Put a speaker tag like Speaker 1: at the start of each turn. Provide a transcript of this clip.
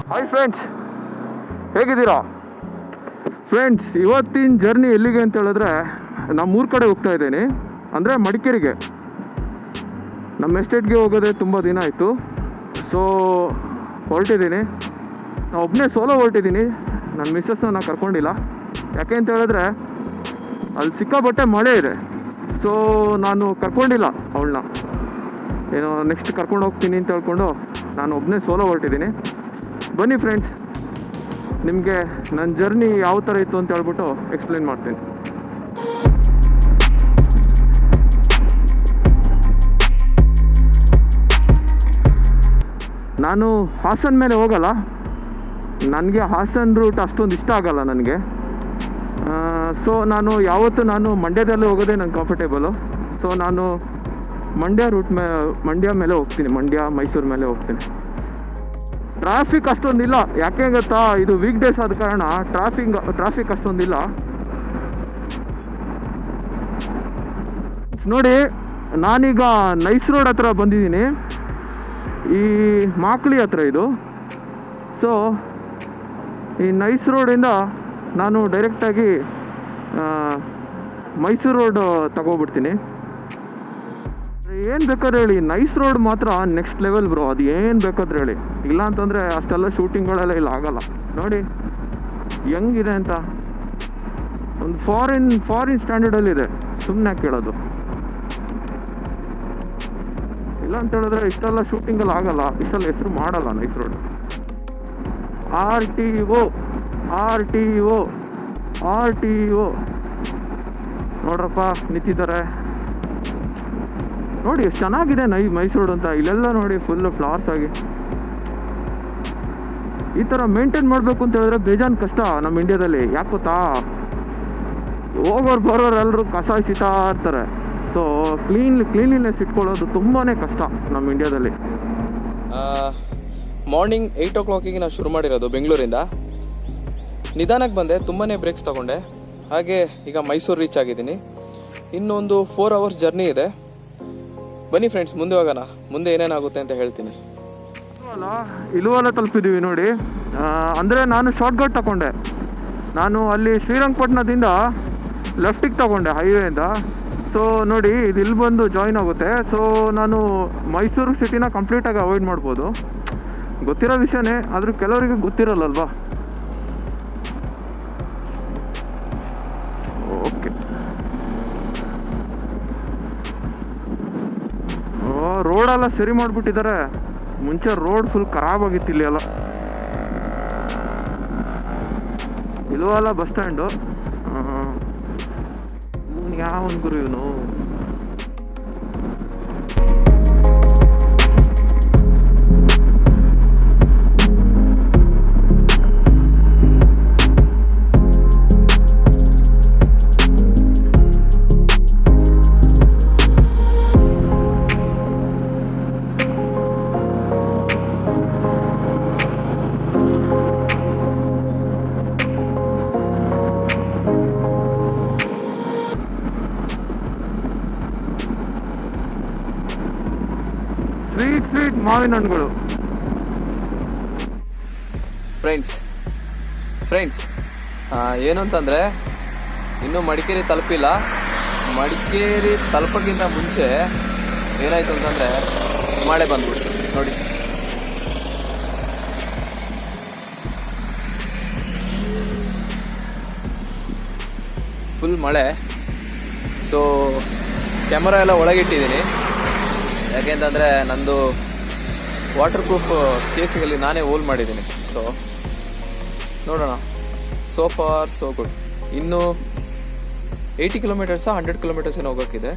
Speaker 1: Hi friends, ಹೇಗಿದ್ದೀರಾ friends? ಇವತ್ತಿನ journey ಎಲ್ಲಿಗೆ ಅಂತ ಹೇಳಿದ್ರೆ ನಮ್ಮೂರ ಕಡೆ ಹೋಗ್ತಾ ಇದ್ದೀನಿ, ಅಂದರೆ ಮಡಿಕೇರಿಗೆ. ನಮ್ಮ ಎಸ್ಟೇಟ್ಗೆ ಹೋಗೋದೇ ತುಂಬ ದಿನ ಆಯಿತು. ಸೊ ಹೊರಟಿದ್ದೀನಿ. ನಾನು ಒಬ್ಬನೇ ಸೋಲೋ ಹೊರಟಿದ್ದೀನಿ, ನನ್ನ ಮಿಸ್ಸಸ್ನ ನಾನು ಕರ್ಕೊಂಡಿಲ್ಲ. ಯಾಕೆ ಅಂತ ಹೇಳಿದ್ರೆ ಅಲ್ಲಿ ಸಿಕ್ಕಾಪಟ್ಟೆ ಮಳೆ ಇದೆ. ಸೊ ನಾನು ಕರ್ಕೊಂಡಿಲ್ಲ ಅವಳನ್ನ. ಏನೋ ನೆಕ್ಸ್ಟ್ ಕರ್ಕೊಂಡು ಹೋಗ್ತೀನಿ ಅಂತ ಹೇಳ್ಕೊಂಡು ನಾನು ಒಬ್ಬನೇ ಸೋಲೋ ಹೊರಟಿದ್ದೀನಿ. ಬನ್ನಿ ಫ್ರೆಂಡ್ಸ್, ನಿಮಗೆ ನನ್ನ ಜರ್ನಿ ಯಾವ ಥರ ಇತ್ತು ಅಂತ ಹೇಳ್ಬಿಟ್ಟು ಎಕ್ಸ್ಪ್ಲೇನ್ ಮಾಡ್ತೀನಿ. ನಾನು ಹಾಸನ ಮೇಲೆ ಹೋಗಲ್ಲ. ನನಗೆ ಹಾಸನ ರೂಟ್ ಅಷ್ಟೊಂದು ಇಷ್ಟ ಆಗಲ್ಲ ನನಗೆ. ಸೊ ನಾನು ಮಂಡ್ಯದಲ್ಲೇ ಹೋಗೋದೇ ನಂಗೆ ಕಂಫರ್ಟೇಬಲು. ಸೊ ನಾನು ಮಂಡ್ಯ ಮೇಲೆ ಹೋಗ್ತೀನಿ, ಮಂಡ್ಯ ಮೈಸೂರು ಮೇಲೆ ಹೋಗ್ತೀನಿ. ಟ್ರಾಫಿಕ್ ಅಷ್ಟೊಂದಿಲ್ಲ. ಯಾಕೆ ಗೊತ್ತಾ, ಇದು ವೀಕ್ ಡೇಸ್ ಆದ ಕಾರಣ ಟ್ರಾಫಿಕ್ ಅಷ್ಟೊಂದಿಲ್ಲ. ನೋಡಿ, ನಾನೀಗ ನೈಸ್ ರೋಡ್ ಹತ್ರ ಬಂದಿದ್ದೀನಿ. ಈ ಮಾಕ್ಳಿ ಹತ್ರ ಇದು. ಸೊ ಈ ನೈಸ್ ರೋಡಿಂದ ನಾನು ಡೈರೆಕ್ಟಾಗಿ ಮೈಸೂರು ರೋಡ್ ತಗೋಬಿಡ್ತೀನಿ. ಏನು ಬೇಕಾದ್ರೆ ಹೇಳಿ, ನೈಸ್ ರೋಡ್ ಮಾತ್ರ ನೆಕ್ಸ್ಟ್ ಲೆವೆಲ್ ಬ್ರೋ. ಅದು ಏನು ಬೇಕಾದ್ರೆ ಹೇಳಿ, ಇಲ್ಲ ಅಂತಂದರೆ ಅಷ್ಟೆಲ್ಲ ಶೂಟಿಂಗ್ಗಳೆಲ್ಲ ಇಲ್ಲಿ ಆಗಲ್ಲ. ನೋಡಿ ಹೆಂಗಿದೆ ಅಂತ, ಒಂದು ಫಾರಿನ್ ಸ್ಟ್ಯಾಂಡರ್ಡಲ್ಲಿದೆ. ಸುಮ್ಮನೆ ಕೇಳೋದು. ಇಲ್ಲ ಅಂತ ಹೇಳಿದ್ರೆ ಇಷ್ಟೆಲ್ಲ ಶೂಟಿಂಗಲ್ಲಿ ಆಗಲ್ಲ, ಇಷ್ಟೆಲ್ಲ ಹೆಸರು ಮಾಡಲ್ಲ nice road. R T O ನೋಡ್ರಪ್ಪ ನಿಂತಿದ್ದಾರೆ. ನೋಡಿ ಎಷ್ಟು ಚೆನ್ನಾಗಿದೆ ಮೈಸೂರು ಅಂತ. ಇಲ್ಲೆಲ್ಲ ನೋಡಿ ಫುಲ್ಲು ಫ್ಲವರ್ಸ್ ಆಗಿ. ಈ ಥರ ಮೇಂಟೈನ್ ಮಾಡಬೇಕು ಅಂತ ಹೇಳಿದ್ರೆ ಬೇಜಾನ್ ಕಷ್ಟ ನಮ್ಮ ಇಂಡಿಯಾದಲ್ಲಿ. ಯಾಕೆ ಗೊತ್ತಾ, ಹೋಗೋರು ಬರೋರು ಎಲ್ಲರೂ ಕಸ ಎಸಿತಾ ಇರ್ತಾರೆ. ಸೊ ಕ್ಲೀನ್ಲಿನೆಸ್ ಇಟ್ಕೊಳ್ಳೋದು ತುಂಬಾ ಕಷ್ಟ ನಮ್ಮ ಇಂಡಿಯಾದಲ್ಲಿ.
Speaker 2: ಮಾರ್ನಿಂಗ್ 8 o'clock ನಾವು ಶುರು ಮಾಡಿರೋದು ಬೆಂಗಳೂರಿಂದ. ನಿಧಾನಕ್ಕೆ ಬಂದೆ, ತುಂಬಾ ಬ್ರೇಕ್ಸ್ ತಗೊಂಡೆ. ಹಾಗೆ ಈಗ ಮೈಸೂರು ರೀಚ್ ಆಗಿದ್ದೀನಿ. ಇನ್ನೊಂದು 4 hours ಜರ್ನಿ ಇದೆ. ಬನ್ನಿ ಫ್ರೆಂಡ್ಸ್, ಮುಂದೆ ಹೋಗೋಣ. ಮುಂದೆ ಏನೇನಾಗುತ್ತೆ ಅಂತ ಹೇಳ್ತೀನಿ.
Speaker 1: ಇಳುವಲ ತಲುಪಿದ್ದೀವಿ ನೋಡಿ. ಅಂದರೆ ನಾನು ಶಾರ್ಟ್ಕಟ್ ತಗೊಂಡೆ. ನಾನು ಅಲ್ಲಿ ಶ್ರೀರಂಗಪಟ್ಟಣದಿಂದ ಲೆಫ್ಟಿಗೆ ತಗೊಂಡೆ ಹೈವೇಯಿಂದ. ಸೊ ನೋಡಿ, ಇದು ಇಲ್ಲಿ ಬಂದು ಜಾಯಿನ್ ಆಗುತ್ತೆ. ಸೊ ನಾನು ಮೈಸೂರು ಸಿಟಿನ ಕಂಪ್ಲೀಟಾಗಿ ಅವಾಯ್ಡ್ ಮಾಡ್ಬೋದು. ಗೊತ್ತಿರೋ ವಿಷಯನೇ, ಆದರೂ ಕೆಲವರಿಗೆ ಗೊತ್ತಿರಲ್ಲಲ್ವಾ. ಓಕೆ, ರೋಡೆಲ್ಲ ಸರಿ ಮಾಡಿಬಿಟ್ಟಿದ್ದಾರೆ. ಮುಂಚೆ ರೋಡ್ ಫುಲ್ ಖರಾಬಾಗಿತ್ತು ಇಲ್ಲಿ ಎಲ್ಲ. ಇಲ್ವಲ್ಲ ಬಸ್ ಸ್ಟ್ಯಾಂಡು. ಯಾವನ್ ಗುರು ಇವನು? ಸ್ವೀಟ್ ಮಾವಿನ ಹಣ್ಣುಗಳು.
Speaker 2: ಫ್ರೆಂಡ್ಸ್ ಏನು ಅಂತಂದರೆ, ಇನ್ನೂ ಮಡಿಕೇರಿ ತಲುಪಿಲ್ಲ. ಮಡಿಕೇರಿ ತಲುಪೋಕ್ಕಿಂತ ಮುಂಚೆ ಏನಾಯಿತು ಅಂತಂದರೆ ಮಳೆ ಬಂದ್ಬಿಡ್ತು. ನೋಡಿ, ಫುಲ್ ಮಳೆ. ಸೊ ಕ್ಯಾಮರಾ ಎಲ್ಲ ಒಳಗಿಟ್ಟಿದ್ದೀನಿ. ಯಾಕೆಂತಂದರೆ ನಂದು ವಾಟರ್ ಪ್ರೂಫ್ ಕೇಸಿಗಲ್ಲಿ ನಾನೇ ಹೋಲ್ ಮಾಡಿದ್ದೀನಿ. ಸೊ ನೋಡೋಣ. So for so good. ಇನ್ನೂ 80 kilometers 100 kilometers ಏನೋ ಹೋಗೋಕ್ಕಿದೆ.